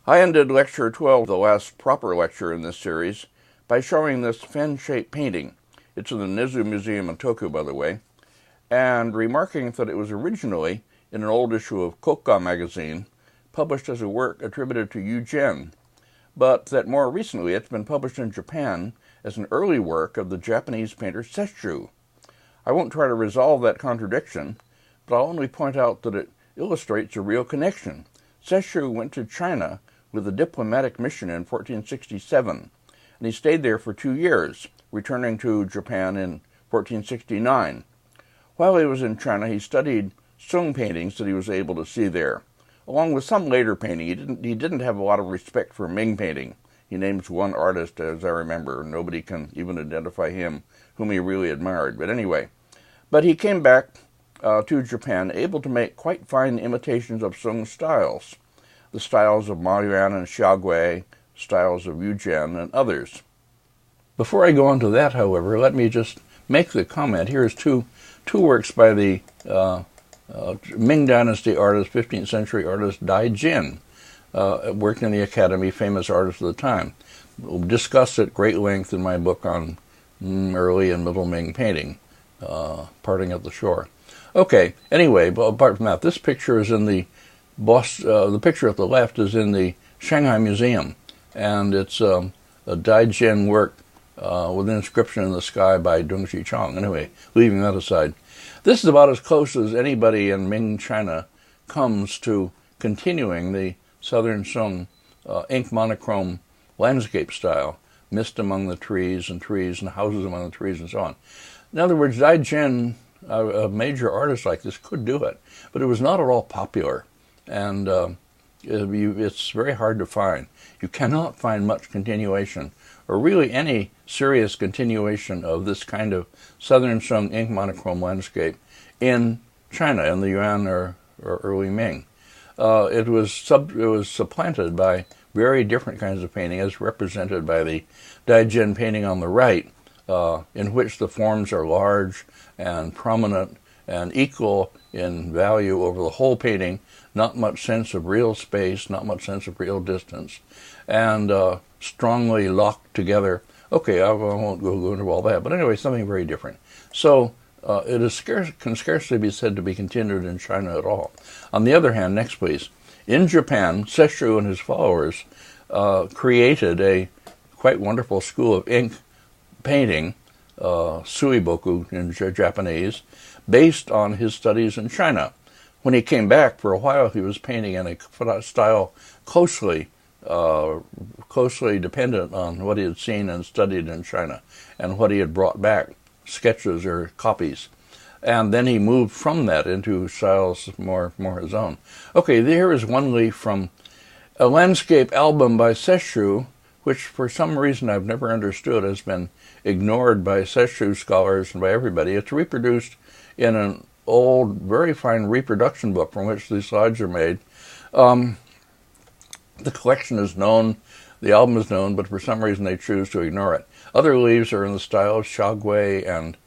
I ended lecture 12, the last proper lecture in this series, by showing this fan-shaped painting. It's in the Nizu Museum in Tokyo, by the way, and remarking that it was originally in an old issue of Kokka magazine, published as a work attributed to Eugen, but that more recently it's been published in Japan as an early work of the Japanese painter Sesshu. I won't try to resolve that contradiction, but I'll only point out that it illustrates a real connection. Sesshu went to China with a diplomatic mission in 1467, and he stayed there for 2 years, returning to Japan in 1469. While he was in China, he studied Sung paintings that he was able to see there, along with some later painting. He didn't have a lot of respect for Ming painting. He names one artist, as I remember. Nobody can even identify him, whom he really admired. But anyway, he came back to Japan, able to make quite fine imitations of Sung styles, the styles of Ma Yuan and Xiaogui, styles of Eugen, and others. Before I go on to that, however, let me just make the comment. Here's two works by the Ming Dynasty artist, 15th century artist Dai Jin, worked in the Academy, famous artist of the time. We'll discuss at great length in my book on early and middle Ming painting, Parting at the Shore. Okay, anyway, but apart from that, this picture is in the picture at the left is in the Shanghai Museum, and it's a Dai Jin work with an inscription in the sky by Dongxi Chang. Anyway, leaving that aside, this is about as close as anybody in Ming China comes to continuing the Southern Sung ink-monochrome landscape style, mist among the trees and houses among the trees and so on. In other words, Dai Jin, a major artist like this, could do it, but it was not at all popular. And it's very hard to find. You cannot find much continuation, or really any serious continuation of this kind of Southern Sung ink monochrome landscape in China, in the Yuan or early Ming. It was supplanted by very different kinds of painting, as represented by the Dai Jin painting on the right, in which the forms are large and prominent and equal in value over the whole painting. Not much sense of real space, not much sense of real distance, and strongly locked together. Okay, I won't go into all that, but anyway, something very different. So it can scarcely be said to be continued in China at all. On the other hand, next please, in Japan, Sesshu and his followers created a quite wonderful school of ink painting, suiboku in Japanese, based on his studies in China. When he came back, for a while he was painting in a style closely dependent on what he had seen and studied in China and what he had brought back, sketches or copies. And then he moved from that into styles more his own. Okay, here is one leaf from a landscape album by Sesshu, which for some reason I've never understood has been ignored by Sesshu scholars and by everybody. It's reproduced in an old, very fine reproduction book from which these slides are made. The collection is known, the album is known, but for some reason they choose to ignore it. Other leaves are in the style of Xiaogui and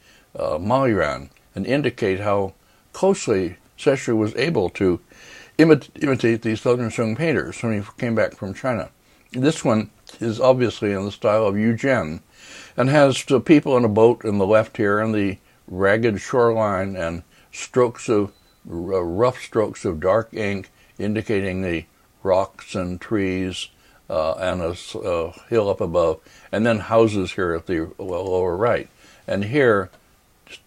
Ma Yuan, and indicate how closely Sesshu was able to imitate these Southern Sung painters when he came back from China. This one is obviously in the style of Eugen, and has the people in a boat in the left here, and the ragged shoreline and rough strokes of dark ink indicating the rocks and trees and a hill up above, and then houses here at the lower right. And here,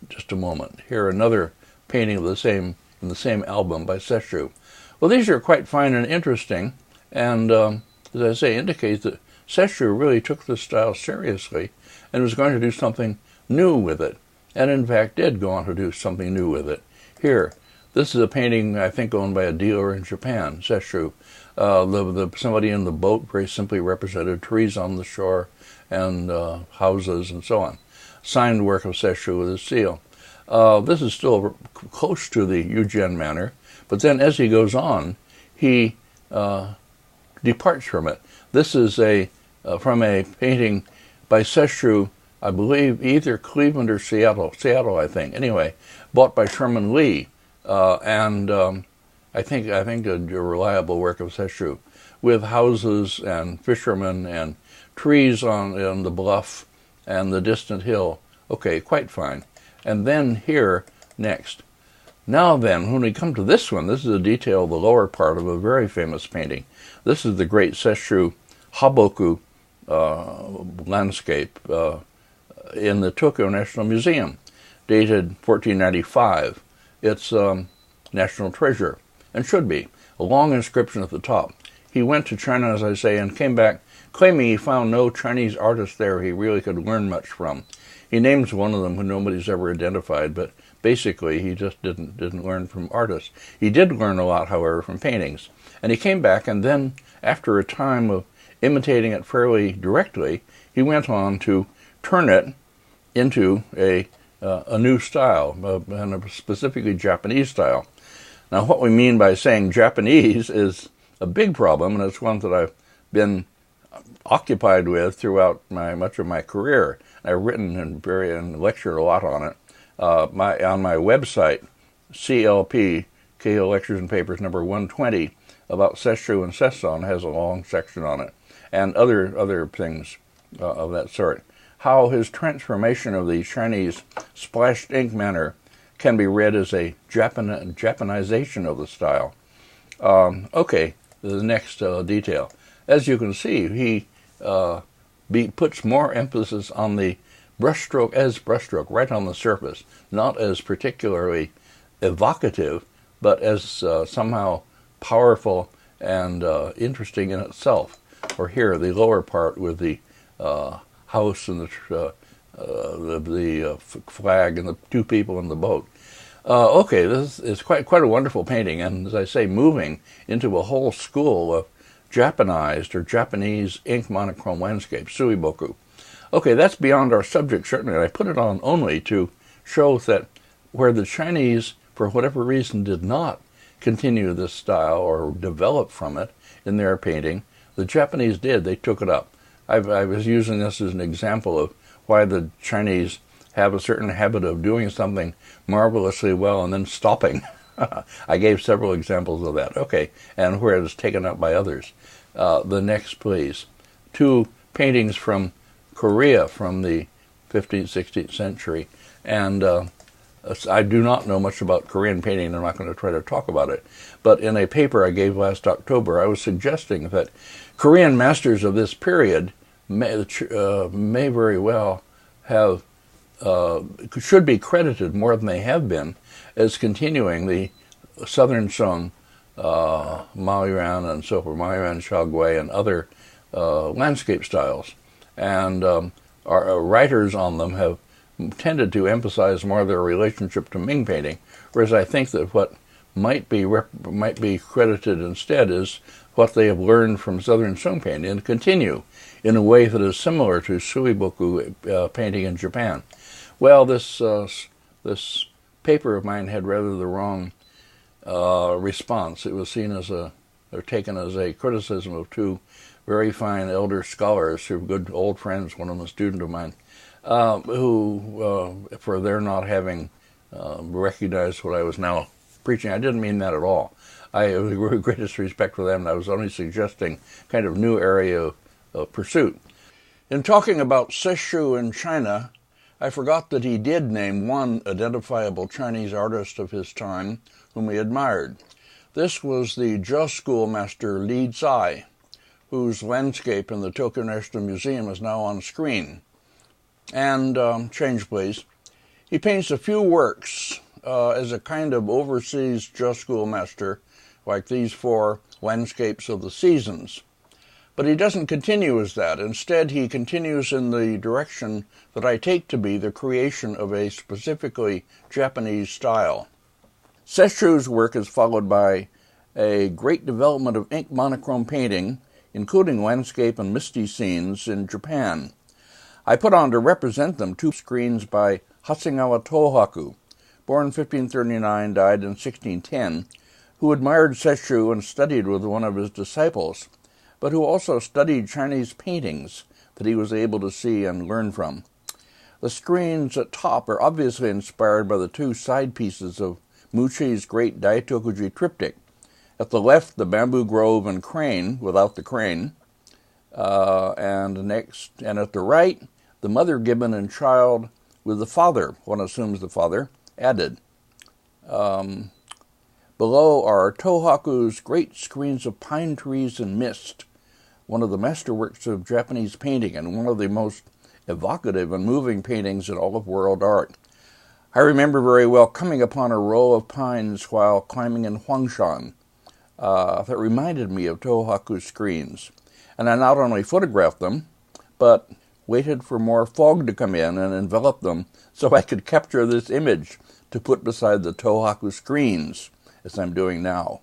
just a moment, here another painting of in the same album by Sesshu. Well, these are quite fine and interesting, and as I say, indicate that Sesshu really took this style seriously and was going to do something new with it, and in fact did go on to do something new with it. Here, this is a painting I think owned by a dealer in Japan, Sesshu. Somebody in the boat very simply represented trees on the shore and houses and so on. Signed work of Sesshu with his seal. This is still close to the Eugen manner, but then as he goes on, he departs from it. This is from a painting by Sesshu, I believe either Cleveland or Seattle, I think. Anyway, bought by Sherman Lee, and I think a reliable work of Sesshu. with houses and fishermen and trees on the bluff and the distant hill. Okay, quite fine. And then here, next. Now then, when we come to this one, this is a detail of the lower part of a very famous painting. This is the great Sesshu Haboku landscape in the Tokyo National Museum, dated 1495. It's national treasure, and should be. A long inscription at the top. He went to China, as I say, and came back claiming he found no Chinese artist there he really could learn much from. He names one of them who nobody's ever identified, but basically he just didn't learn from artists. He did learn a lot, however, from paintings. And he came back, and then, after a time of imitating it fairly directly, he went on to turn it into a new style, and a specifically Japanese style. Now, what we mean by saying Japanese is a big problem, and it's one that I've been occupied with throughout much of my career. I've written and lectured a lot on it. On my website, CLP, Cahill Lectures and Papers number 120, about Sesshu and Sesson, has a long section on it, and other things of that sort. How his transformation of the Chinese splashed ink manner can be read as a Japanization of the style. Okay, the next detail. As you can see, he puts more emphasis on the brushstroke right on the surface, not as particularly evocative, but as somehow powerful and interesting in itself. Or here, the lower part with the house and the flag and the two people in the boat. Okay, this is quite a wonderful painting, and as I say, moving into a whole school of Japanized or Japanese ink monochrome landscape, suiboku. Okay, that's beyond our subject, certainly, and I put it on only to show that where the Chinese, for whatever reason, did not continue this style or develop from it in their painting, the Japanese did. They took it up. I was using this as an example of why the Chinese have a certain habit of doing something marvelously well and then stopping. I gave several examples of that. Okay, and where it is taken up by others. The next, please. Two paintings from Korea from the 15th, 16th century. And I do not know much about Korean painting, and I'm not going to try to talk about it. But in a paper I gave last October, I was suggesting that Korean masters of this period may very well have should be credited more than they have been as continuing the Southern Sung, Maoyuan and so forth, Maoyuan, Shaogui, and other landscape styles. And our writers on them have tended to emphasize more their relationship to Ming painting, whereas I think that what might be credited instead is what they have learned from Southern Sung painting and continue in a way that is similar to suiboku painting in Japan. Well, this paper of mine had rather the wrong response. It was seen as or taken as a criticism of two very fine elder scholars who are good old friends, one of them a student of mine, who, for their not having recognized what I was now preaching. I didn't mean that at all. I have the greatest respect for them, and I was only suggesting kind of new area of pursuit. In talking about Sesshu in China, I forgot that he did name one identifiable Chinese artist of his time whom he admired. This was the Zhou schoolmaster Li Zai, whose landscape in the Tokyo National Museum is now on screen. And, change please, he paints a few works as a kind of overseas Zhou schoolmaster, like these four landscapes of the seasons. But he doesn't continue as that. Instead, he continues in the direction that I take to be the creation of a specifically Japanese style. Sesshu's work is followed by a great development of ink monochrome painting, including landscape and misty scenes in Japan. I put on to represent them two screens by Hasegawa Tohaku, born 1539, died in 1610, who admired Sesshu and studied with one of his disciples, but who also studied Chinese paintings that he was able to see and learn from. The screens at top are obviously inspired by the two side pieces of Muchi's great Daitokuji triptych, At the left, the bamboo grove and crane without the crane. And at the right, the mother gibbon and child with the father, one assumes the father, added. Below are Tohaku's great screens of pine trees and mist, one of the masterworks of Japanese painting and one of the most evocative and moving paintings in all of world art. I remember very well coming upon a row of pines while climbing in Huangshan that reminded me of Tohaku's screens. And I not only photographed them, but waited for more fog to come in and envelop them so I could capture this image to put beside the Tohaku screens, as I'm doing now.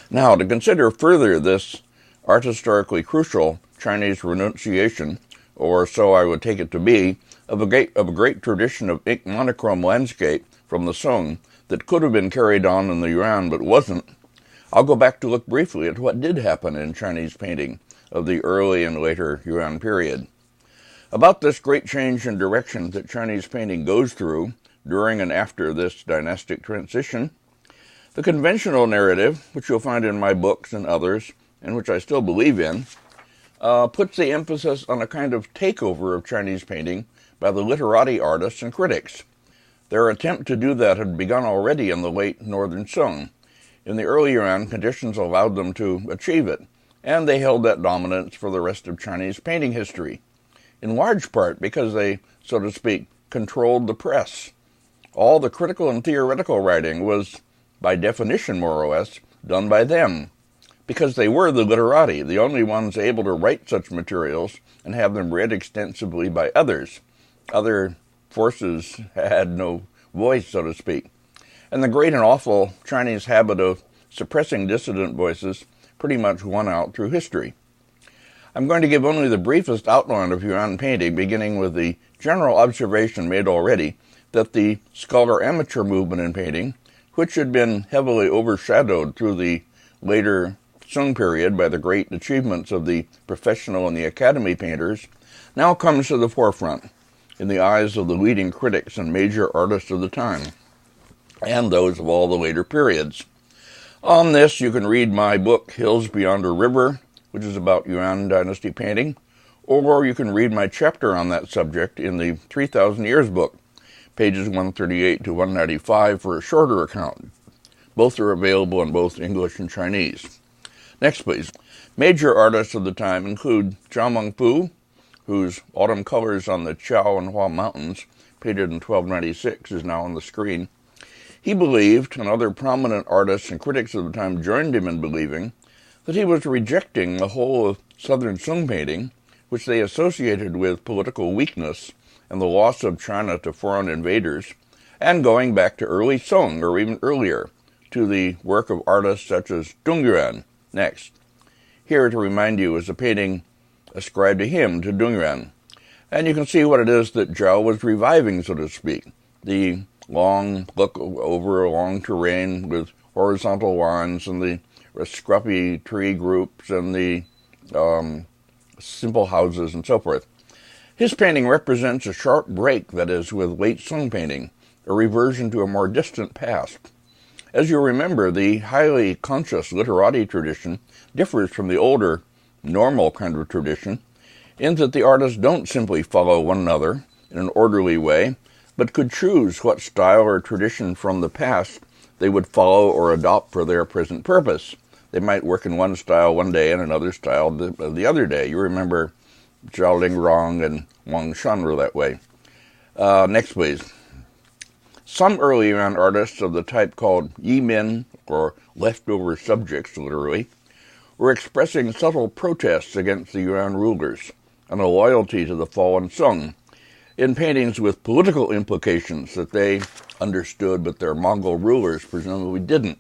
Now, to consider further this art historically crucial Chinese renunciation, or so I would take it to be, of a great tradition of ink-monochrome landscape from the Song that could have been carried on in the Yuan but wasn't, I'll go back to look briefly at what did happen in Chinese painting of the early and later Yuan period. About this great change in direction that Chinese painting goes through during and after this dynastic transition, the conventional narrative, which you'll find in my books and others, and which I still believe in, puts the emphasis on a kind of takeover of Chinese painting by the literati artists and critics. Their attempt to do that had begun already in the late Northern Song. In the early Yuan, conditions allowed them to achieve it, and they held that dominance for the rest of Chinese painting history, in large part because they, so to speak, controlled the press. All the critical and theoretical writing was, by definition more or less, done by them, because they were the literati, the only ones able to write such materials and have them read extensively by others. Other forces had no voice, so to speak. And the great and awful Chinese habit of suppressing dissident voices pretty much won out through history. I'm going to give only the briefest outline of Yuan painting, beginning with the general observation made already that the scholar-amateur movement in painting, which had been heavily overshadowed through the later Song period by the great achievements of the professional and the academy painters, now comes to the forefront in the eyes of the leading critics and major artists of the time, and those of all the later periods. On this, you can read my book, Hills Beyond a River, which is about Yuan dynasty painting, or you can read my chapter on that subject in the 3,000 Years book, pages 138 to 195 for a shorter account. Both are available in both English and Chinese. Next, please. Major artists of the time include Zhao Mengfu, whose Autumn Colors on the Qiao and Hua Mountains, painted in 1296, is now on the screen. He believed, and other prominent artists and critics of the time joined him in believing, that he was rejecting the whole of Southern Song painting, which they associated with political weakness and the loss of China to foreign invaders, and going back to early Song, or even earlier, to the work of artists such as Dongyuan. Next. Here, to remind you, is a painting ascribed to him, to Dongyuan. And you can see what it is that Zhao was reviving, so to speak. The long look over a long terrain with horizontal lines and the scruffy tree groups and the simple houses and so forth. His painting represents a sharp break, that is, with late Song painting, a reversion to a more distant past. As you remember, the highly conscious literati tradition differs from the older, normal kind of tradition, in that the artists don't simply follow one another in an orderly way, but could choose what style or tradition from the past they would follow or adopt for their present purpose. They might work in one style one day and another style the other day. You remember Zhao Lingrong and Wang Shan were that way. Next, please. Some early Yuan artists of the type called Yimin, or leftover subjects, literally, were expressing subtle protests against the Yuan rulers and a loyalty to the fallen Song in paintings with political implications that they understood but their Mongol rulers presumably didn't.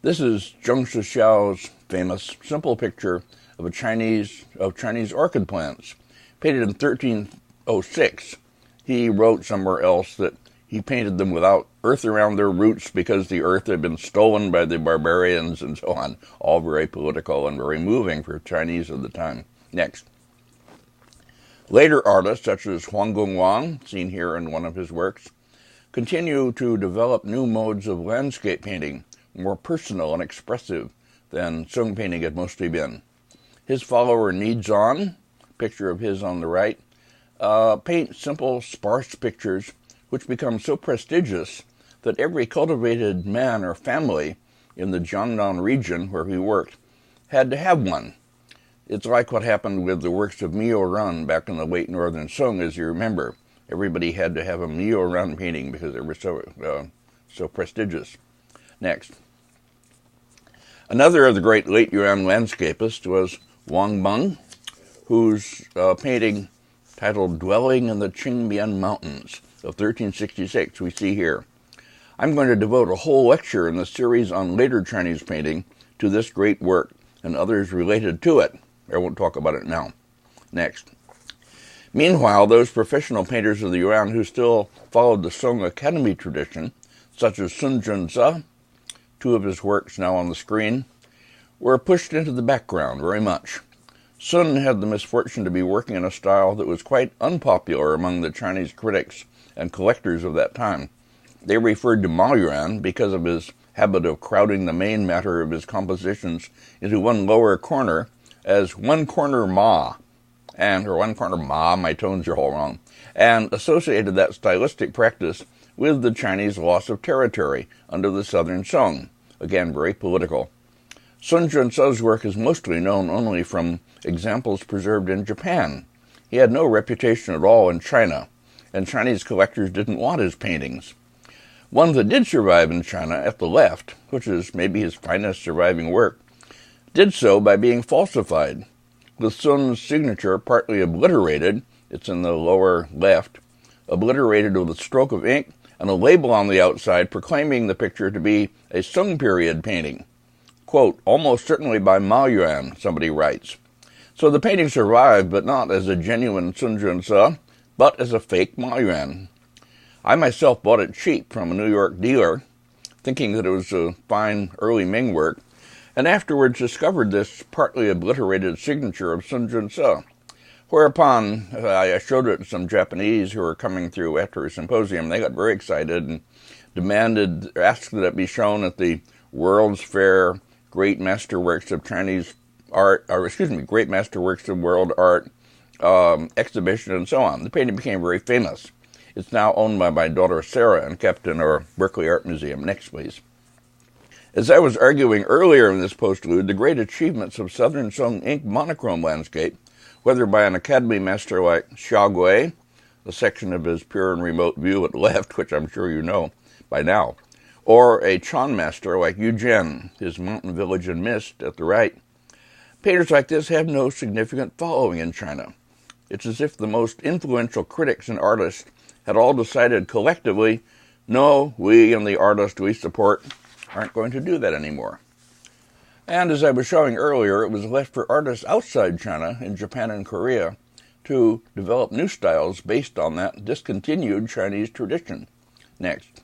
This is Zheng Shixiao's famous simple picture of Chinese orchid plants, painted in 1306. He wrote somewhere else that he painted them without earth around their roots because the earth had been stolen by the barbarians and so on. All very political and very moving for Chinese of the time. Next. Later artists, such as Huang Gongwang, seen here in one of his works, continue to develop new modes of landscape painting, more personal and expressive than Sung painting had mostly been. His follower Nizan, picture of his on the right, paints simple, sparse pictures which become so prestigious that every cultivated man or family in the Jiangnan region where he worked had to have one. It's like what happened with the works of Miao-ren back in the late Northern Song, as you remember. Everybody had to have a Miao-ren painting because they were so prestigious. Next. Another of the great late Yuan landscapists was Wang Beng, whose painting titled Dwelling in the Qingmian Mountains of 1366 we see here. I'm going to devote a whole lecture in the series on later Chinese painting to this great work and others related to it. I won't talk about it now. Next. Meanwhile, those professional painters of the Yuan who still followed the Song Academy tradition, such as Sun Junzi, two of his works now on the screen, were pushed into the background very much. Sun had the misfortune to be working in a style that was quite unpopular among the Chinese critics and collectors of that time. They referred to Ma Yuan because of his habit of crowding the main matter of his compositions into one lower corner as one corner Ma, or one corner Ma, my tones are all wrong, and associated that stylistic practice with the Chinese loss of territory under the Southern Song. Again, very political. Sun Junzi's work is mostly known only from examples preserved in Japan. He had no reputation at all in China, and Chinese collectors didn't want his paintings. One that did survive in China at the left, which is maybe his finest surviving work, did so by being falsified, with Sun's signature partly obliterated, it's in the lower left, obliterated with a stroke of ink, and a label on the outside proclaiming the picture to be a Sung period painting. Quote, almost certainly by Ma Yuan, somebody writes. So the painting survived, but not as a genuine Sun Junzi, but as a fake Ma Yuan. I myself bought it cheap from a New York dealer, thinking that it was a fine early Ming work, and afterwards discovered this partly obliterated signature of Sun Junzi. Whereupon I showed it to some Japanese who were coming through after a symposium. They got very excited and asked that it be shown at the World's Fair Great Masterworks of Chinese Art, Great Masterworks of World Art exhibition and so on. The painting became very famous. It's now owned by my daughter Sarah and kept in our Berkeley Art Museum. Next, please. As I was arguing earlier in this postlude, the great achievements of Southern Song ink-monochrome landscape, whether by an academy master like Xiaogui, the section of his pure and remote view at left, which I'm sure you know by now, or a Chan master like Yu Jian, his mountain village in mist at the right, painters like this have no significant following in China. It's as if the most influential critics and artists had all decided collectively, no, we and the artist we support aren't going to do that anymore. And as I was showing earlier, it was left for artists outside China, in Japan and Korea, to develop new styles based on that discontinued Chinese tradition. Next.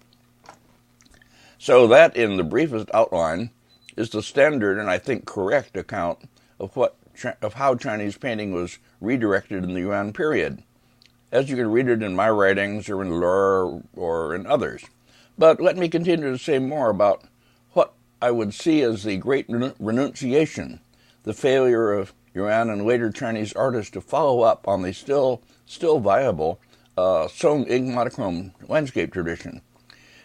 So that, in the briefest outline, is the standard and I think correct account of how Chinese painting was redirected in the Yuan period, as you can read it in my writings or in Lure or in others. But let me continue to say more about what I would see as the great renunciation, the failure of Yuan and later Chinese artists to follow up on the still viable Song ink-monochrome landscape tradition.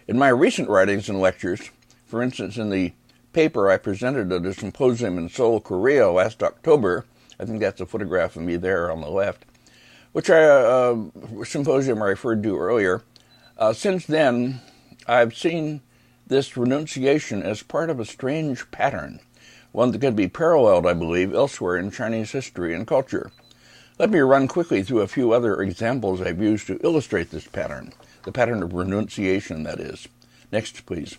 In my recent writings and lectures, for instance in the paper I presented at a symposium in Seoul, Korea last October, I think that's a photograph of me there on the left, which symposium I referred to earlier. Since then, I've seen this renunciation as part of a strange pattern, one that can be paralleled, I believe, elsewhere in Chinese history and culture. Let me run quickly through a few other examples I've used to illustrate this pattern, the pattern of renunciation, that is. Next, please.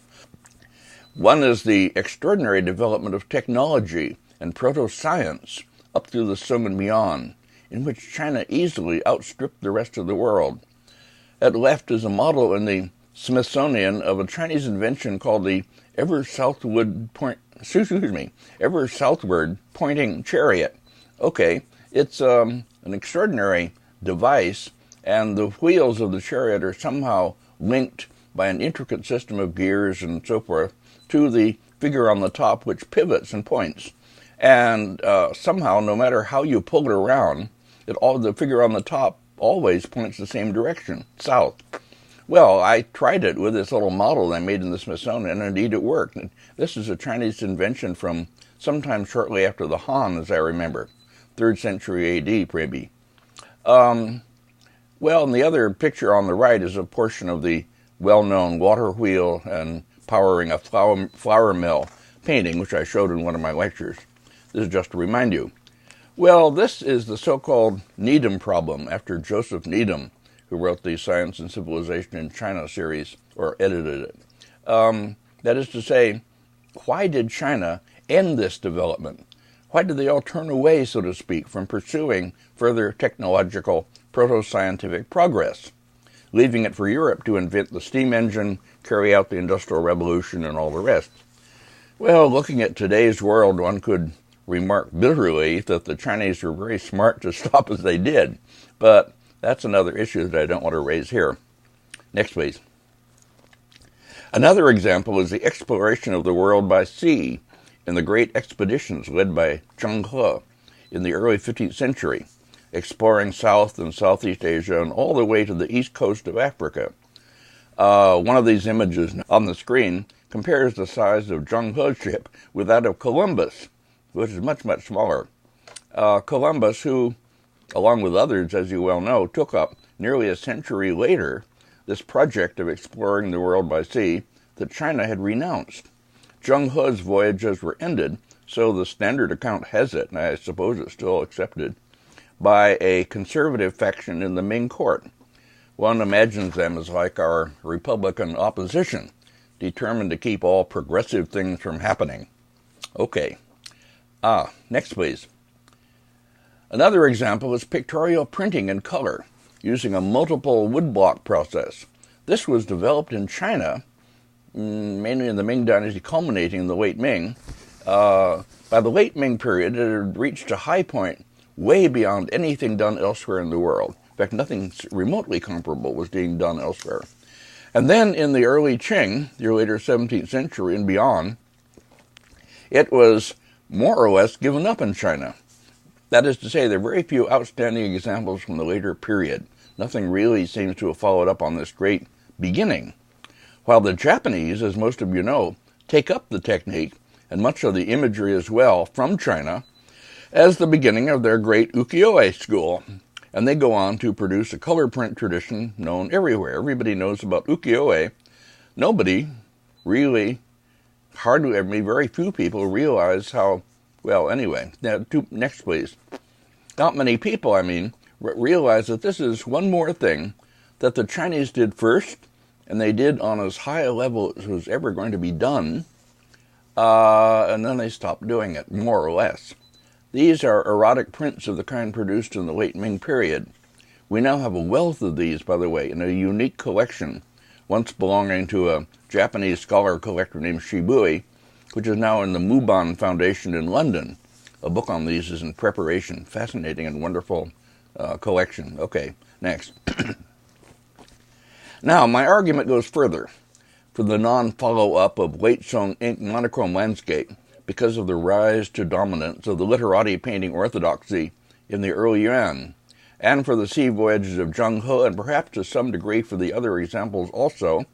One is the extraordinary development of technology and proto-science up through the Song and beyond, in which China easily outstripped the rest of the world. At left is a model in the Smithsonian of a Chinese invention called the ever southward pointing chariot. Okay, it's an extraordinary device, and the wheels of the chariot are somehow linked by an intricate system of gears and so forth to the figure on the top, which pivots and points. And somehow, no matter how you pull it around, the figure on the top always points the same direction, south. Well, I tried it with this little model I made in the Smithsonian, and indeed it worked. This is a Chinese invention from sometime shortly after the Han, as I remember, 3rd century AD, maybe. Well, and the other picture on the right is a portion of the well-known water wheel and powering a flour mill painting, which I showed in one of my lectures. This is just to remind you. Well, this is the so-called Needham problem, after Joseph Needham, who wrote the Science and Civilization in China series, or edited it. That is to say, why did China end this development? Why did they all turn away, so to speak, from pursuing further technological, proto-scientific progress, leaving it for Europe to invent the steam engine, carry out the Industrial Revolution, and all the rest? Well, looking at today's world, one could remark bitterly that the Chinese were very smart to stop as they did, but that's another issue that I don't want to raise here. Next, please. Another example is the exploration of the world by sea in the great expeditions led by Zheng He in the early 15th century, exploring South and Southeast Asia and all the way to the east coast of Africa. One of these images on the screen compares the size of Zheng He's ship with that of Columbus, which is much, much smaller. Columbus, who, along with others, as you well know, took up nearly a century later this project of exploring the world by sea that China had renounced. Zheng He's voyages were ended, so the standard account has it, and I suppose it's still accepted, by a conservative faction in the Ming court. One imagines them as like our Republican opposition, determined to keep all progressive things from happening. Okay. Next, please. Another example is pictorial printing in color, using a multiple woodblock process. This was developed in China, mainly in the Ming Dynasty, culminating in the late Ming. By the late Ming period, it had reached a high point way beyond anything done elsewhere in the world. In fact, nothing remotely comparable was being done elsewhere. And then in the early Qing, the later 17th century and beyond, it was more or less given up in China. That is to say, there are very few outstanding examples from the later period. Nothing really seems to have followed up on this great beginning. While the Japanese, as most of you know, take up the technique, and much of the imagery as well, from China, as the beginning of their great ukiyo-e school. And they go on to produce a color print tradition known everywhere. Everybody knows about ukiyo-e. Nobody really, hardly, very few people realize how, well, anyway. Now, next, please. Not many people, realize that this is one more thing that the Chinese did first, and they did on as high a level as was ever going to be done, and then they stopped doing it, more or less. These are erotic prints of the kind produced in the late Ming period. We now have a wealth of these, by the way, in a unique collection, once belonging to a Japanese scholar collector named Shibui, which is now in the Muban Foundation in London. A book on these is in preparation. Fascinating and wonderful collection. Okay, next. Now, my argument goes further for the non-follow-up of late Song ink-monochrome landscape because of the rise to dominance of the Literati painting orthodoxy in the early Yuan, and for the sea voyages of Zheng He, and perhaps to some degree for the other examples also.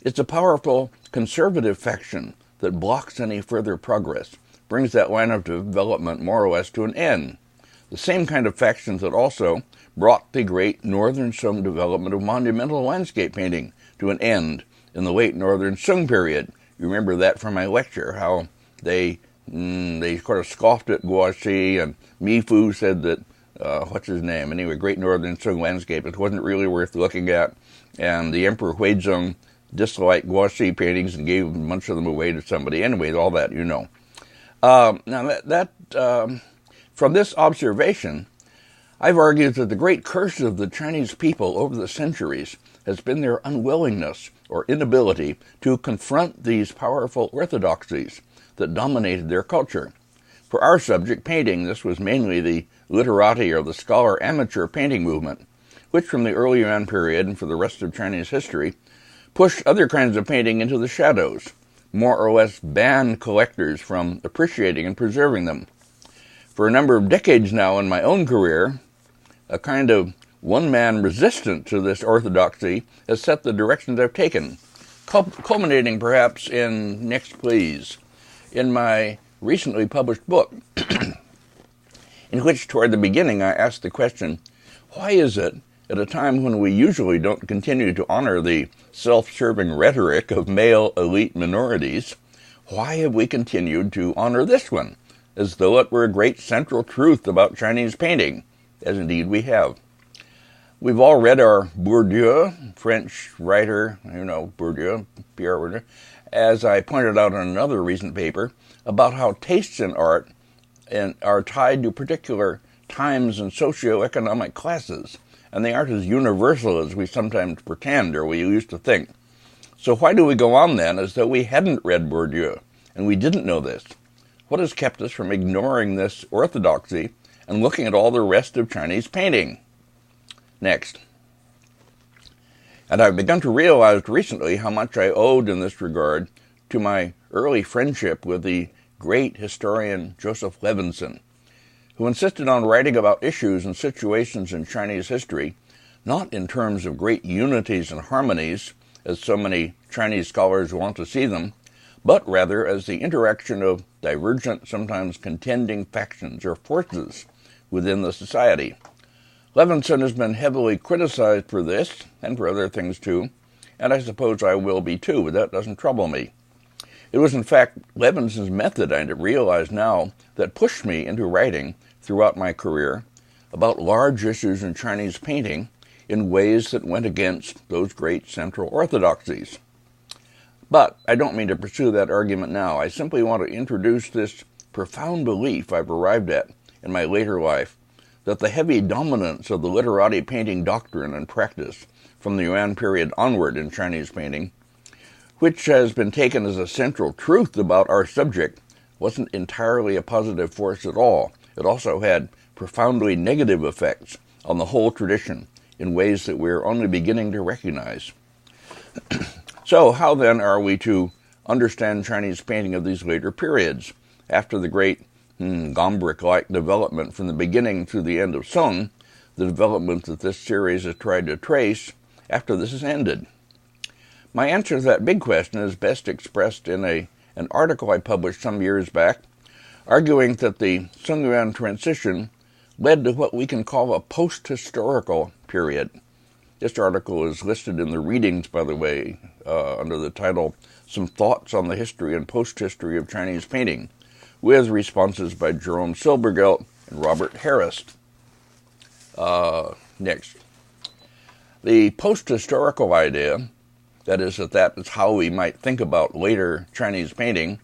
It's a powerful conservative faction that blocks any further progress, brings that line of development more or less to an end. The same kind of factions that also brought the great Northern Song development of monumental landscape painting to an end in the late Northern Song period. You remember that from my lecture, how they sort of scoffed at gouache, and Mi Fu said that, what's his name? Anyway, Great Northern Song landscape, it wasn't really worth looking at, and the Emperor Huizong disliked gouache paintings and gave a bunch of them away to somebody. Anyway, all that, you know. Now, from this observation, I've argued that the great curse of the Chinese people over the centuries has been their unwillingness or inability to confront these powerful orthodoxies that dominated their culture. For our subject, painting, this was mainly the Literati or the scholar amateur painting movement, which from the early Yuan period and for the rest of Chinese history push other kinds of painting into the shadows, more or less ban collectors from appreciating and preserving them. For a number of decades now in my own career, a kind of one-man resistance to this orthodoxy has set the directions I've taken, culminating perhaps in, next please, in my recently published book, in which toward the beginning I asked the question, why is it, at a time when we usually don't continue to honor the self-serving rhetoric of male elite minorities, why have we continued to honor this one, as though it were a great central truth about Chinese painting, as indeed we have? We've all read our Bourdieu, French writer, Bourdieu, Pierre Bourdieu, as I pointed out in another recent paper, about how tastes in art are tied to particular times and socioeconomic classes, and they aren't as universal as we sometimes pretend or we used to think. So why do we go on then as though we hadn't read Bourdieu, and we didn't know this? What has kept us from ignoring this orthodoxy and looking at all the rest of Chinese painting? Next. And I've begun to realize recently how much I owed in this regard to my early friendship with the great historian Joseph Levinson, who insisted on writing about issues and situations in Chinese history, not in terms of great unities and harmonies, as so many Chinese scholars want to see them, but rather as the interaction of divergent, sometimes contending factions or forces within the society. Levinson has been heavily criticized for this, and for other things too, and I suppose I will be too, but that doesn't trouble me. It was in fact Levinson's method, I realize now, that pushed me into writing throughout my career about large issues in Chinese painting in ways that went against those great central orthodoxies. But I don't mean to pursue that argument now. I simply want to introduce this profound belief I've arrived at in my later life, that the heavy dominance of the Literati painting doctrine and practice from the Yuan period onward in Chinese painting, which has been taken as a central truth about our subject, wasn't entirely a positive force at all. It also had profoundly negative effects on the whole tradition in ways that we're only beginning to recognize. So how then are we to understand Chinese painting of these later periods, after the great Gombrich-like development from the beginning to the end of Song, the development that this series has tried to trace after this has ended? My answer to that big question is best expressed in an article I published some years back, arguing that the Song-Yuan transition led to what we can call a post-historical period. This article is listed in the readings, by the way, under the title, Some Thoughts on the History and Post-History of Chinese Painting, with responses by Jerome Silbergelt and Robert Harris. Next. The post-historical idea, that is how we might think about later Chinese painting,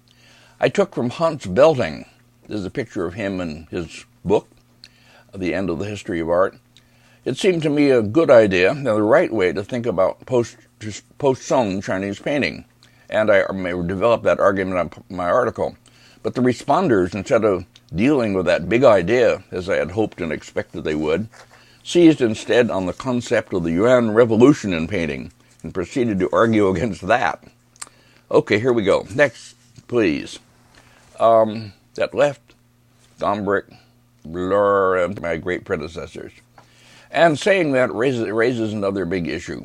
I took from Hans Belting. This is a picture of him in his book, The End of the History of Art. It seemed to me a good idea, and the right way to think about post-Song Chinese painting, and I may develop that argument in my article. But the responders, instead of dealing with that big idea, as I had hoped and expected they would, seized instead on the concept of the Yuan Revolution in painting, and proceeded to argue against that. Okay, here we go. Next, please. That left, Gombrich, Blur, and my great predecessors. And saying that raises another big issue.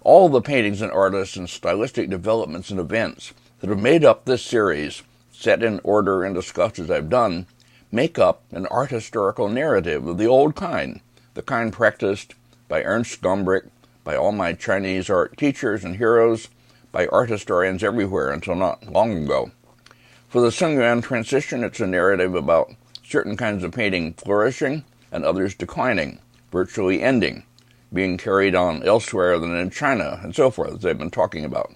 All the paintings and artists and stylistic developments and events that have made up this series, set in order and discussed as I've done, make up an art historical narrative of the old kind, the kind practiced by Ernst Gombrich, by all my Chinese art teachers and heroes, by art historians everywhere until not long ago. For the Song-Yuan transition, it's a narrative about certain kinds of painting flourishing and others declining, virtually ending, being carried on elsewhere than in China, and so forth, as I've been talking about.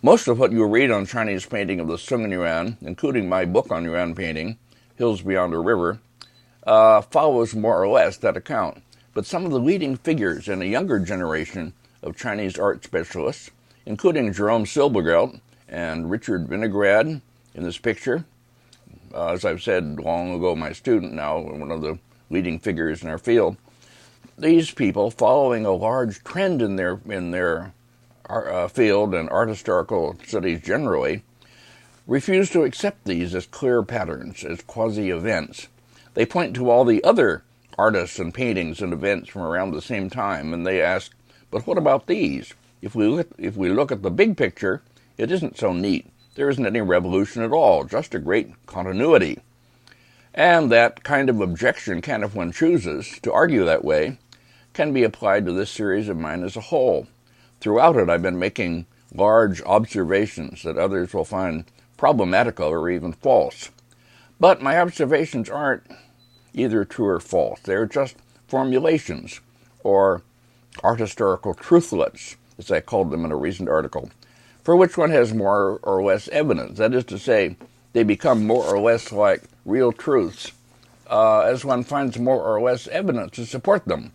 Most of what you'll read on Chinese painting of the Song and Yuan, including my book on Yuan painting, Hills Beyond a River, follows more or less that account. But some of the leading figures in a younger generation of Chinese art specialists, including Jerome Silbergelt and Richard Vinograd in this picture, as I've said long ago, my student now, one of the leading figures in our field, these people, following a large trend in their field and art historical studies generally, refuse to accept these as clear patterns, as quasi-events. They point to all the other artists and paintings and events from around the same time, and they ask, but what about these? If we look at the big picture, it isn't so neat. There isn't any revolution at all, just a great continuity. And that kind of objection can, if one chooses to argue that way, can be applied to this series of mine as a whole. Throughout it, I've been making large observations that others will find problematical or even false. But my observations aren't either true or false. They're just formulations, or art historical truthlets, as I called them in a recent article, for which one has more or less evidence. That is to say, they become more or less like real truths as one finds more or less evidence to support them.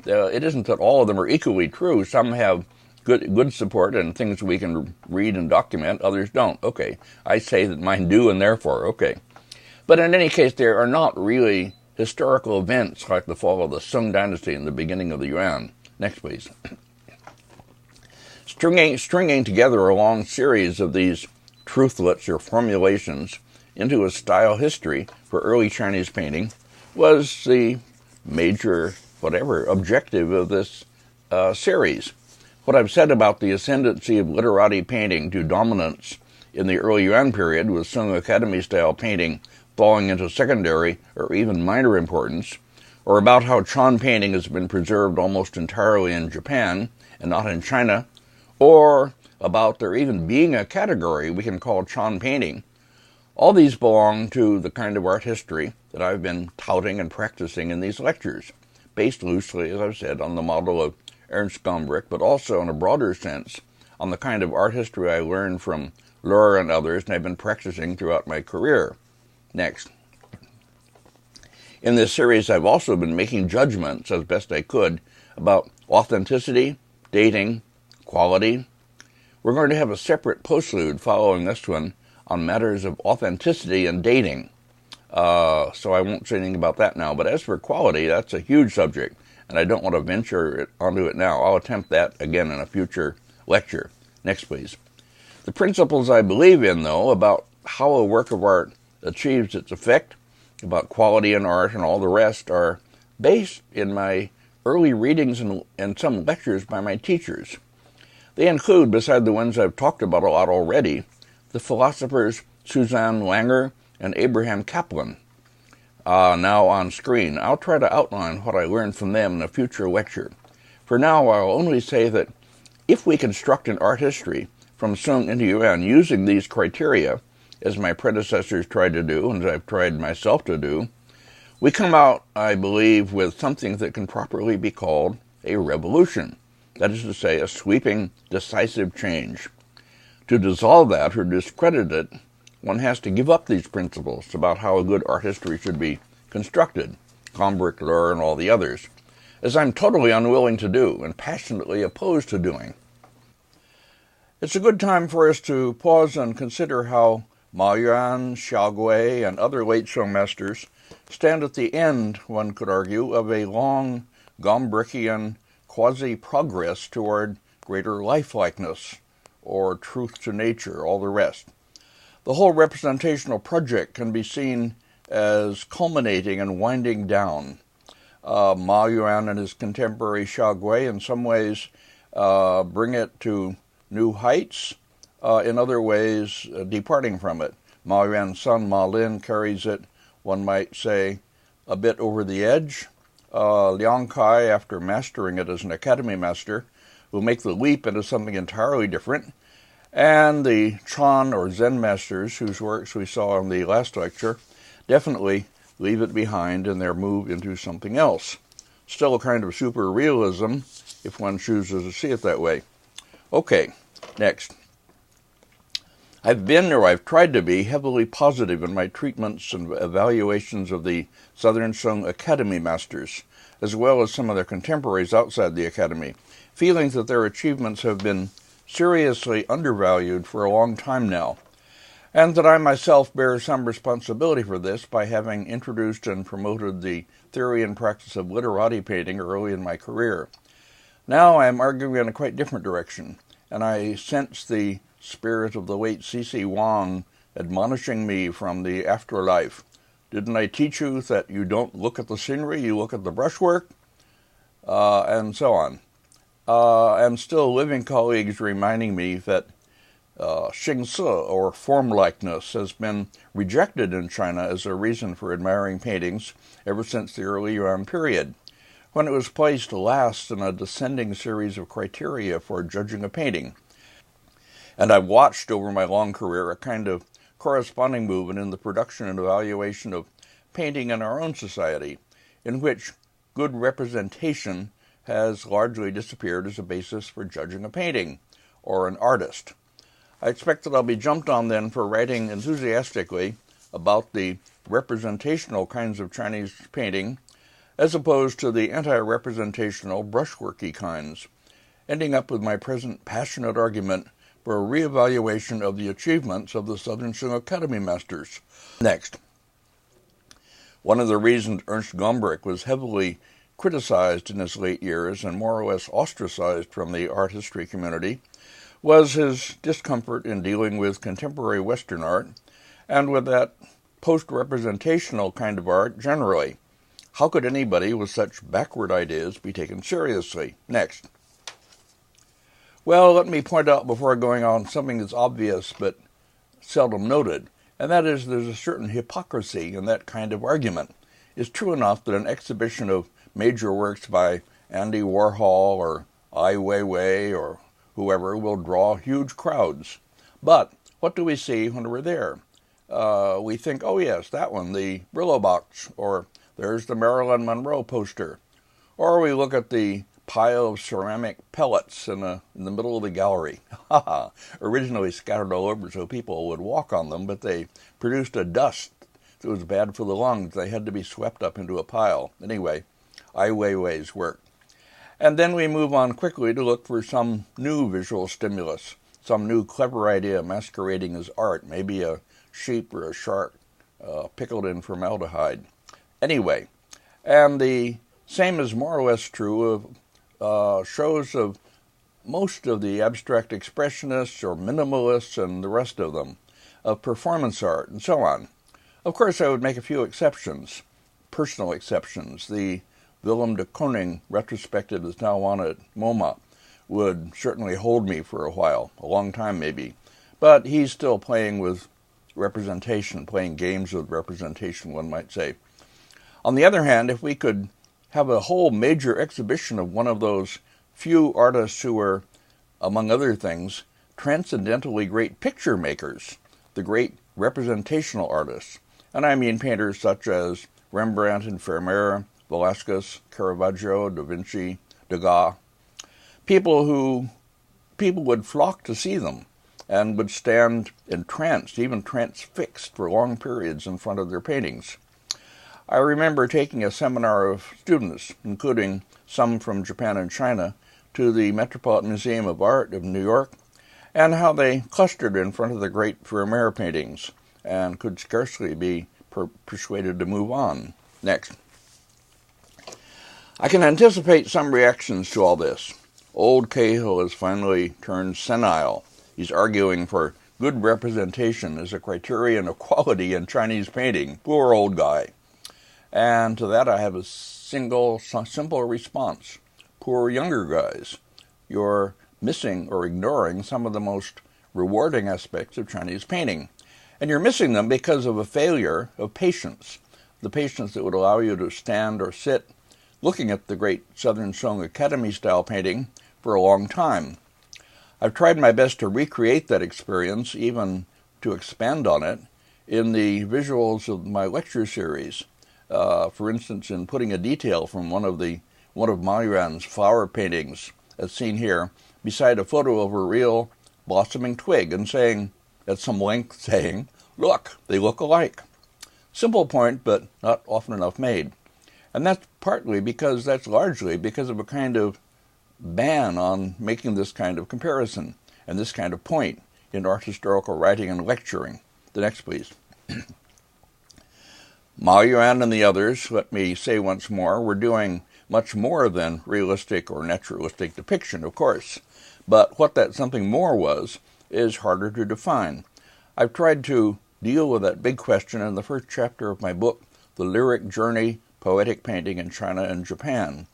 It isn't that all of them are equally true. Some have good support and things we can read and document, others don't. Okay, I say that mine do and therefore, okay. But in any case, there are not really historical events like the fall of the Sung dynasty and the beginning of the Yuan. Next, please. Stringing together a long series of these truthlets or formulations into a style history for early Chinese painting was the major, objective of this series. What I've said about the ascendancy of Literati painting to dominance in the early Yuan period, with Sung Academy-style painting falling into secondary or even minor importance, or about how Chan painting has been preserved almost entirely in Japan and not in China, or about there even being a category we can call Chan painting, all these belong to the kind of art history that I've been touting and practicing in these lectures, based loosely, as I've said, on the model of Ernst Gombrich, but also in a broader sense on the kind of art history I learned from Luhr and others, and I've been practicing throughout my career. Next. In this series, I've also been making judgments, as best I could, about authenticity, dating, quality. We're going to have a separate postlude following this one on matters of authenticity and dating. So I won't say anything about that now. But as for quality, that's a huge subject, and I don't want to venture onto it now. I'll attempt that again in a future lecture. Next, please. The principles I believe in, though, about how a work of art achieves its effect, about quality in art and all the rest, are based in my early readings and some lectures by my teachers. They include, beside the ones I've talked about a lot already, the philosophers Suzanne Langer and Abraham Kaplan, now on screen. I'll try to outline what I learned from them in a future lecture. For now, I'll only say that if we construct an art history from Sung into Yuan using these criteria, as my predecessors tried to do, and as I've tried myself to do, we come out, I believe, with something that can properly be called a revolution. That is to say, a sweeping, decisive change. To dissolve that or discredit it, one has to give up these principles about how a good art history should be constructed, Gombrich, Luhr, and all the others, as I'm totally unwilling to do and passionately opposed to doing. It's a good time for us to pause and consider how Ma Yuan, Xiaogui, and other late Sung masters stand at the end, one could argue, of a long Gombrichian quasi-progress toward greater lifelikeness, or truth to nature, all the rest. The whole representational project can be seen as culminating and winding down. Ma Yuan and his contemporary Xiaogui in some ways bring it to new heights, in other ways departing from it. Ma Yuan's son Ma Lin carries it, one might say, a bit over the edge. Liang Kai, after mastering it as an academy master, will make the leap into something entirely different. And the Chan or Zen masters, whose works we saw in the last lecture, definitely leave it behind in their move into something else. Still a kind of super realism, if one chooses to see it that way. Okay, next. I've been, or I've tried to be, heavily positive in my treatments and evaluations of the Southern Sung Academy masters, as well as some of their contemporaries outside the Academy, feeling that their achievements have been seriously undervalued for a long time now, and that I myself bear some responsibility for this by having introduced and promoted the theory and practice of Literati painting early in my career. Now I am arguing in a quite different direction, and I sense the spirit of the late C.C. Wang admonishing me from the afterlife. Didn't I teach you that you don't look at the scenery, you look at the brushwork? And so on. And still living colleagues reminding me that Xingsi, or formlikeness, has been rejected in China as a reason for admiring paintings ever since the early Yuan period, when it was placed last in a descending series of criteria for judging a painting. And I've watched over my long career a kind of corresponding movement in the production and evaluation of painting in our own society, in which good representation has largely disappeared as a basis for judging a painting or an artist. I expect that I'll be jumped on then for writing enthusiastically about the representational kinds of Chinese painting as opposed to the anti-representational brushworky kinds, ending up with my present passionate argument for a reevaluation of the achievements of the Southern Sung Academy masters. Next. One of the reasons Ernst Gombrich was heavily criticized in his late years and more or less ostracized from the art history community was his discomfort in dealing with contemporary Western art and with that post-representational kind of art generally. How could anybody with such backward ideas be taken seriously? Next. Well, let me point out before going on something that's obvious but seldom noted, and that is there's a certain hypocrisy in that kind of argument. It's true enough that an exhibition of major works by Andy Warhol or Ai Weiwei or whoever will draw huge crowds. But what do we see when we're there? We think, oh yes, that one, the Brillo box, or there's the Marilyn Monroe poster. Or we look at the pile of ceramic pellets in the middle of the gallery. Originally scattered all over so people would walk on them, but they produced a dust that was bad for the lungs. They had to be swept up into a pile. Anyway, Ai Weiwei's work. And then we move on quickly to look for some new visual stimulus, some new clever idea masquerading as art, maybe a sheep or a shark pickled in formaldehyde. Anyway, and the same is more or less true of shows of most of the abstract expressionists or minimalists and the rest of them, of performance art and so on. Of course, I would make a few exceptions, personal exceptions. The Willem de Kooning retrospective that's now on at MoMA would certainly hold me for a while, a long time maybe. But he's still playing with representation, playing games with representation, one might say. On the other hand, if we could have a whole major exhibition of one of those few artists who were, among other things, transcendentally great picture makers, the great representational artists, and I mean painters such as Rembrandt and Vermeer, Velasquez, Caravaggio, Da Vinci, Degas, people would flock to see them and would stand entranced, even transfixed for long periods in front of their paintings. I remember taking a seminar of students, including some from Japan and China, to the Metropolitan Museum of Art of New York, and how they clustered in front of the great Vermeer paintings and could scarcely be persuaded to move on. Next. I can anticipate some reactions to all this. Old Cahill has finally turned senile. He's arguing for good representation as a criterion of quality in Chinese painting. Poor old guy. And to that I have a simple response. Poor younger guys. You're missing or ignoring some of the most rewarding aspects of Chinese painting. And you're missing them because of a failure of patience. The patience that would allow you to stand or sit looking at the great Southern Sung Academy-style painting for a long time. I've tried my best to recreate that experience, even to expand on it, in the visuals of my lecture series. For instance, in putting a detail from one of Ma Yuan's flower paintings, as seen here, beside a photo of a real blossoming twig, and saying, at some length, saying, "Look, they look alike." Simple point, but not often enough made. And that's largely because of a kind of ban on making this kind of comparison and this kind of point in art historical writing and lecturing. The next, please. Ma Yuan and the others, let me say once more, were doing much more than realistic or naturalistic depiction, of course. But what that something more was is harder to define. I've tried to deal with that big question in the first chapter of my book, The Lyric Journey, Poetic Painting in China and Japan,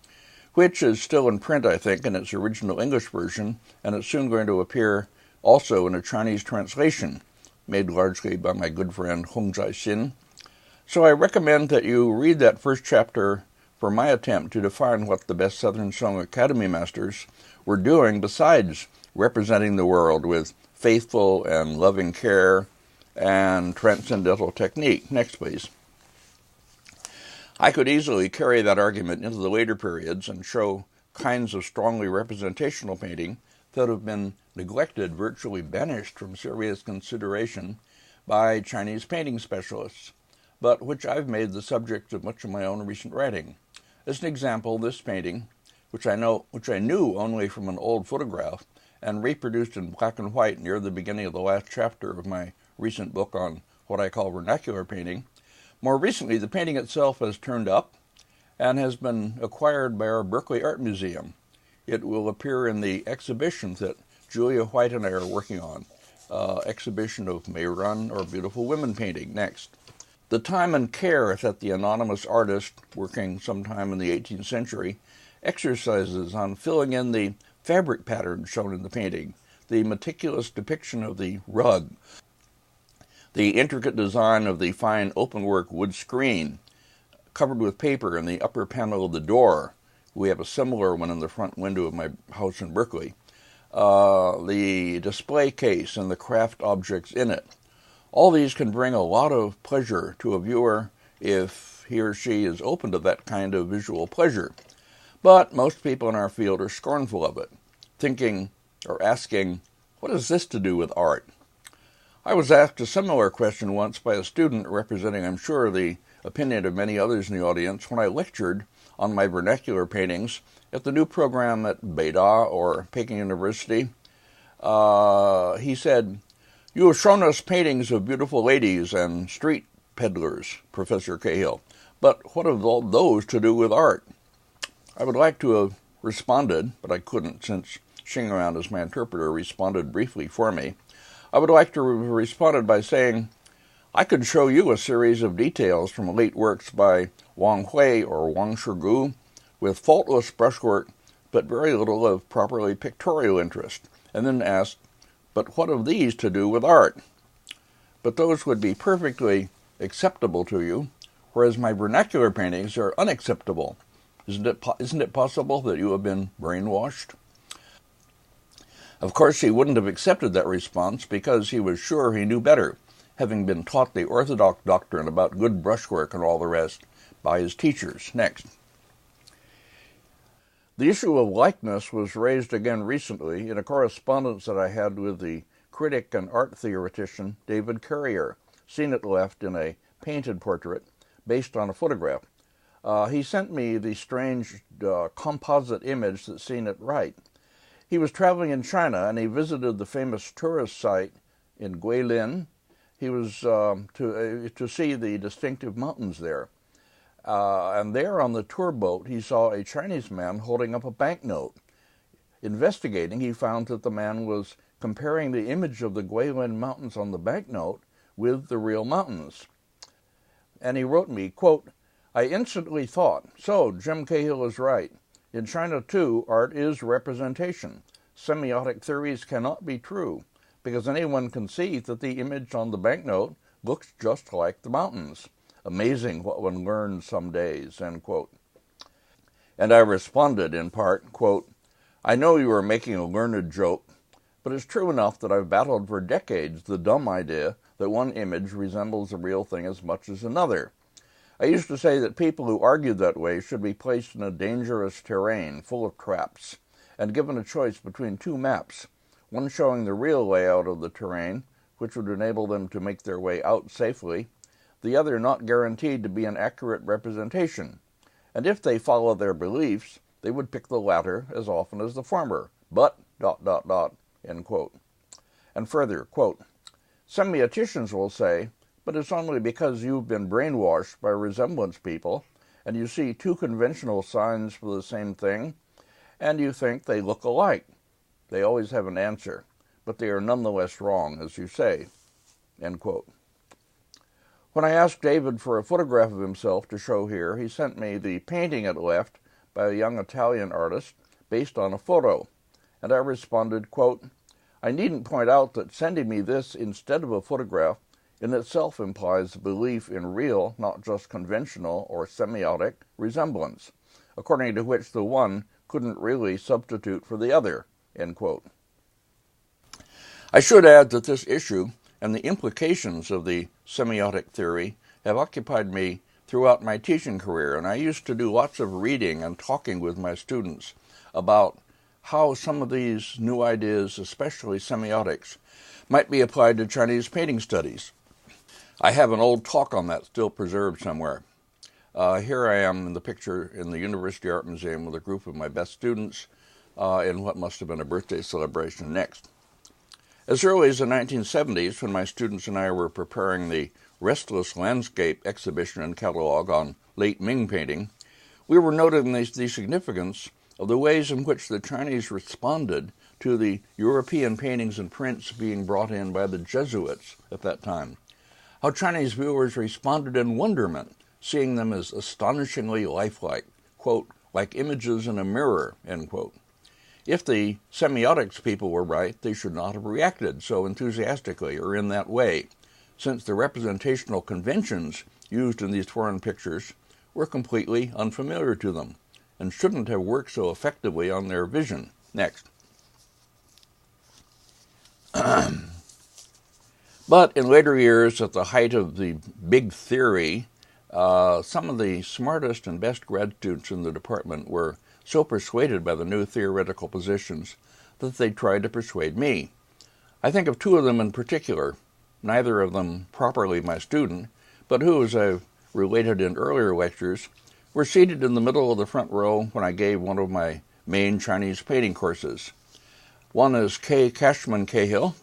which is still in print, I think, in its original English version, and it's soon going to appear also in a Chinese translation, made largely by my good friend Hong Zai-Xin. So I recommend that you read that first chapter for my attempt to define what the best Southern Song Academy masters were doing besides representing the world with faithful and loving care and transcendental technique. Next, please. I could easily carry that argument into the later periods and show kinds of strongly representational painting that have been neglected, virtually banished from serious consideration by Chinese painting specialists, but which I've made the subject of much of my own recent writing. As an example, this painting, which I knew only from an old photograph and reproduced in black and white near the beginning of the last chapter of my recent book on what I call vernacular painting. More recently, the painting itself has turned up and has been acquired by our Berkeley Art Museum. It will appear in the exhibition that Julia White and I are working on, exhibition of May Run or Beautiful Women painting. Next. The time and care that the anonymous artist, working sometime in the 18th century, exercises on filling in the fabric patterns shown in the painting, the meticulous depiction of the rug, the intricate design of the fine openwork wood screen covered with paper in the upper panel of the door. We have a similar one in the front window of my house in Berkeley. The display case and the craft objects in it. All these can bring a lot of pleasure to a viewer if he or she is open to that kind of visual pleasure. But most people in our field are scornful of it, thinking or asking, what has this to do with art? I was asked a similar question once by a student representing, I'm sure, the opinion of many others in the audience when I lectured on my vernacular paintings at the new program at Beida or Peking University. He said, "You have shown us paintings of beautiful ladies and street peddlers, Professor Cahill, but what have all those to do with art?" I would like to have responded, but I couldn't since Shingaround, as my interpreter, responded briefly for me. I would like to have responded by saying, I could show you a series of details from late works by Wang Hui or Wang Shigu with faultless brushwork, but very little of properly pictorial interest, and then ask, but what have these to do with art? But those would be perfectly acceptable to you, whereas my vernacular paintings are unacceptable. Isn't it possible that you have been brainwashed? Of course, he wouldn't have accepted that response because he was sure he knew better, having been taught the Orthodox doctrine about good brushwork and all the rest by his teachers. Next. The issue of likeness was raised again recently in a correspondence that I had with the critic and art theoretician David Carrier, seen at left in a painted portrait based on a photograph. He sent me the strange composite image that's seen at right. He was traveling in China and he visited the famous tourist site in Guilin. He was to see the distinctive mountains there. And there on the tour boat, he saw a Chinese man holding up a banknote. Investigating, he found that the man was comparing the image of the Guilin Mountains on the banknote with the real mountains. And he wrote me, quote, "I instantly thought, so Jim Cahill is right. In China, too, art is representation. Semiotic theories cannot be true, because anyone can see that the image on the banknote looks just like the mountains. Amazing what one learns some days," end quote. And I responded in part, quote, "I know you are making a learned joke, but it's true enough that I've battled for decades the dumb idea that one image resembles the real thing as much as another. I used to say that people who argued that way should be placed in a dangerous terrain full of traps and given a choice between two maps, one showing the real layout of the terrain, which would enable them to make their way out safely, the other not guaranteed to be an accurate representation, and if they follow their beliefs, they would pick the latter as often as the former, but, ... end quote. And further, quote, "Semioticians will say, but it's only because you've been brainwashed by resemblance people, and you see two conventional signs for the same thing, and you think they look alike. They always have an answer, but they are nonetheless wrong, as you say." End quote. When I asked David for a photograph of himself to show here, he sent me the painting it left by a young Italian artist based on a photo, and I responded, quote, "I needn't point out that sending me this instead of a photograph in itself implies a belief in real, not just conventional or semiotic, resemblance, according to which the one couldn't really substitute for the other." End quote. I should add that this issue and the implications of the semiotic theory have occupied me throughout my teaching career, and I used to do lots of reading and talking with my students about how some of these new ideas, especially semiotics, might be applied to Chinese painting studies. I have an old talk on that still preserved somewhere. Here I am in the picture in the University Art Museum with a group of my best students in what must have been a birthday celebration next. As early as the 1970s, when my students and I were preparing the Restless Landscape exhibition and catalog on late Ming painting, we were noting the significance of the ways in which the Chinese responded to the European paintings and prints being brought in by the Jesuits at that time. How Chinese viewers responded in wonderment, seeing them as astonishingly lifelike, quote, "like images in a mirror," end quote. If the semiotics people were right, they should not have reacted so enthusiastically or in that way, since the representational conventions used in these foreign pictures were completely unfamiliar to them and shouldn't have worked so effectively on their vision. Next. But in later years, at the height of the big theory, some of the smartest and best grad students in the department were so persuaded by the new theoretical positions that they tried to persuade me. I think of two of them in particular, neither of them properly my student, but who, as I've related in earlier lectures, were seated in the middle of the front row when I gave one of my main Chinese painting courses. One is Kay Cashman Cahill,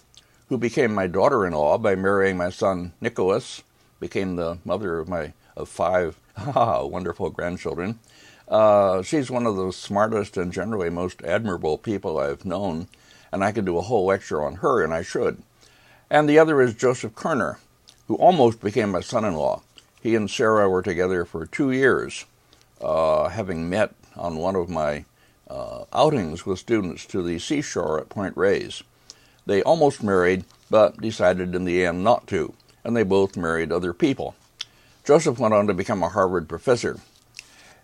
who became my daughter-in-law by marrying my son Nicholas, became the mother of 5 wonderful grandchildren. She's one of the smartest and generally most admirable people I've known, and I could do a whole lecture on her, and I should. And the other is Joseph Kerner, who almost became my son-in-law. He and Sarah were together for 2 years, having met on one of my outings with students to the seashore at Point Reyes. They almost married, but decided in the end not to, and they both married other people. Joseph went on to become a Harvard professor.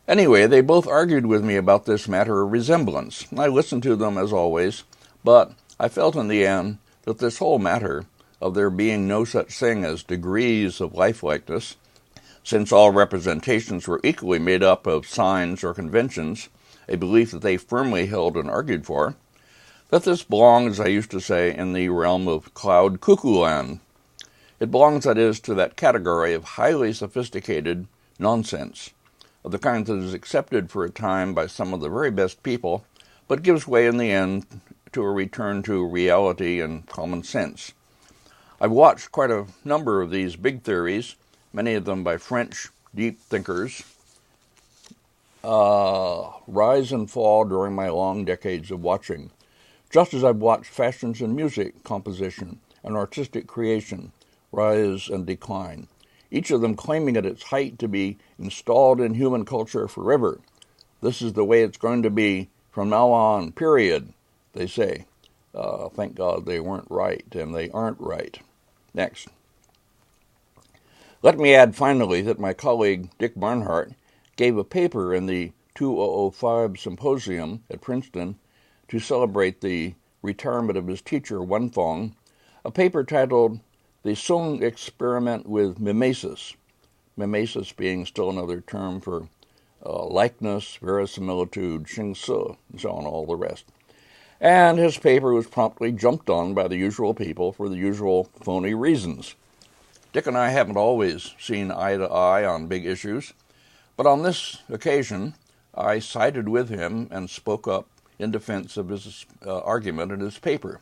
Anyway, they both argued with me about this matter of resemblance. I listened to them as always, but I felt in the end that this whole matter of there being no such thing as degrees of lifelikeness, since all representations were equally made up of signs or conventions, a belief that they firmly held and argued for, that this belongs, as I used to say, in the realm of cloud cuckoo land. It belongs, that is, to that category of highly sophisticated nonsense, of the kind that is accepted for a time by some of the very best people, but gives way in the end to a return to reality and common sense. I've watched quite a number of these big theories, many of them by French deep thinkers, rise and fall during my long decades of watching, just as I've watched fashions in music composition and artistic creation rise and decline, each of them claiming at its height to be installed in human culture forever. This is the way it's going to be from now on, period, they say. Thank God they weren't right, and they aren't right. Next. Let me add finally that my colleague Dick Barnhart gave a paper in the 2005 symposium at Princeton to celebrate the retirement of his teacher, Wen Fong, a paper titled The Sung Experiment with Mimesis, mimesis being still another term for likeness, verisimilitude, xingsi, and so on, all the rest. And his paper was promptly jumped on by the usual people for the usual phony reasons. Dick and I haven't always seen eye to eye on big issues, but on this occasion I sided with him and spoke up in defense of his argument in his paper.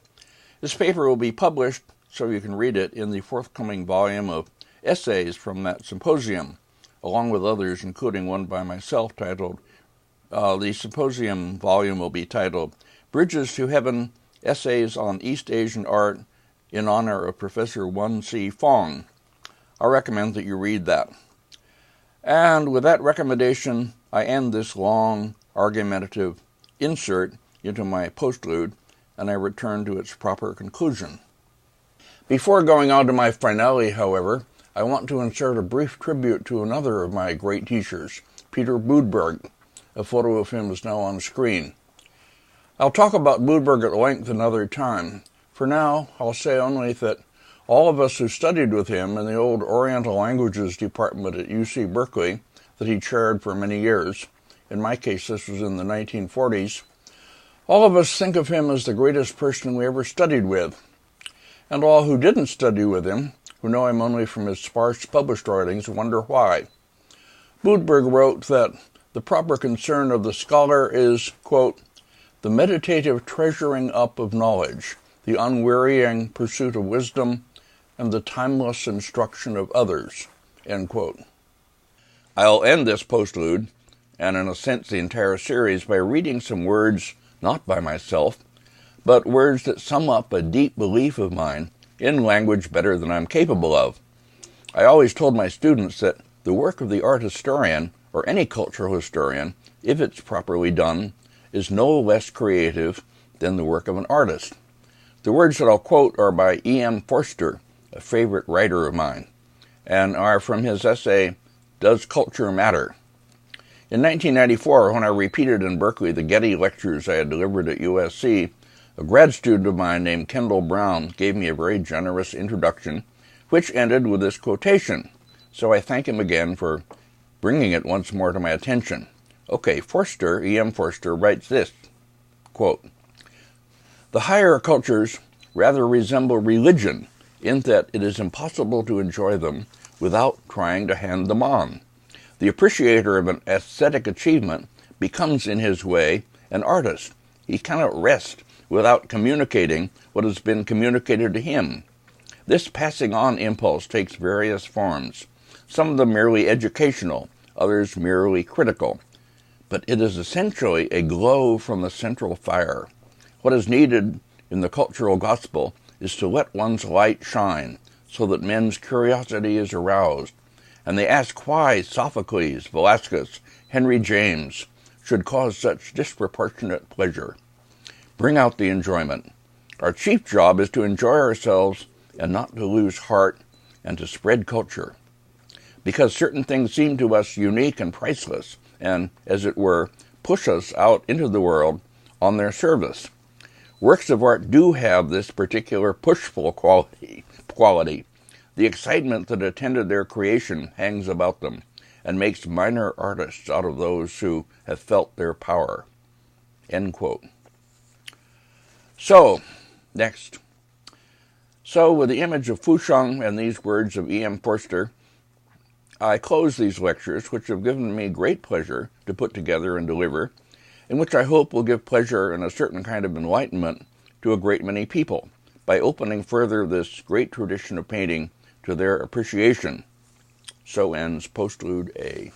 This paper will be published, so you can read it, in the forthcoming volume of essays from that symposium, along with others, including one by myself titled, the symposium volume will be titled, Bridges to Heaven Essays on East Asian Art in honor of Professor 1C Fong. I recommend that you read that. And with that recommendation, I end this long, argumentative insert into my postlude, and I return to its proper conclusion. Before going on to my finale, however, I want to insert a brief tribute to another of my great teachers, Peter Budberg. A photo of him is now on screen. I'll talk about Budberg at length another time. For now, I'll say only that all of us who studied with him in the old Oriental Languages department at UC Berkeley that he chaired for many years, in my case this was in the 1940s, all of us think of him as the greatest person we ever studied with. And all who didn't study with him, who know him only from his sparse published writings, wonder why. Budberg wrote that the proper concern of the scholar is, quote, the meditative treasuring up of knowledge, the unwearying pursuit of wisdom, and the timeless instruction of others, end quote. I'll end this postlude, and in a sense the entire series, by reading some words, not by myself, but words that sum up a deep belief of mine in language better than I'm capable of. I always told my students that the work of the art historian, or any cultural historian, if it's properly done, is no less creative than the work of an artist. The words that I'll quote are by E.M. Forster, a favorite writer of mine, and are from his essay, Does Culture Matter? In 1994, when I repeated in Berkeley the Getty lectures I had delivered at USC, a grad student of mine named Kendall Brown gave me a very generous introduction, which ended with this quotation, so I thank him again for bringing it once more to my attention. Okay, Forster, E.M. Forster, writes this, quote, the higher cultures rather resemble religion in that it is impossible to enjoy them without trying to hand them on. The appreciator of an aesthetic achievement becomes, in his way, an artist. He cannot rest without communicating what has been communicated to him. This passing on impulse takes various forms, some of them merely educational, others merely critical. But it is essentially a glow from the central fire. What is needed in the cultural gospel is to let one's light shine, so that men's curiosity is aroused, and they ask why Sophocles, Velasquez, Henry James should cause such disproportionate pleasure. Bring out the enjoyment. Our chief job is to enjoy ourselves and not to lose heart and to spread culture. Because certain things seem to us unique and priceless, and, as it were, push us out into the world on their service. Works of art do have this particular pushful quality. The excitement that attended their creation hangs about them and makes minor artists out of those who have felt their power. End quote. So, next. So, with the image of Fusheng and these words of E.M. Forster, I close these lectures, which have given me great pleasure to put together and deliver, and which I hope will give pleasure and a certain kind of enlightenment to a great many people, by opening further this great tradition of painting to their appreciation. So ends Postlude A.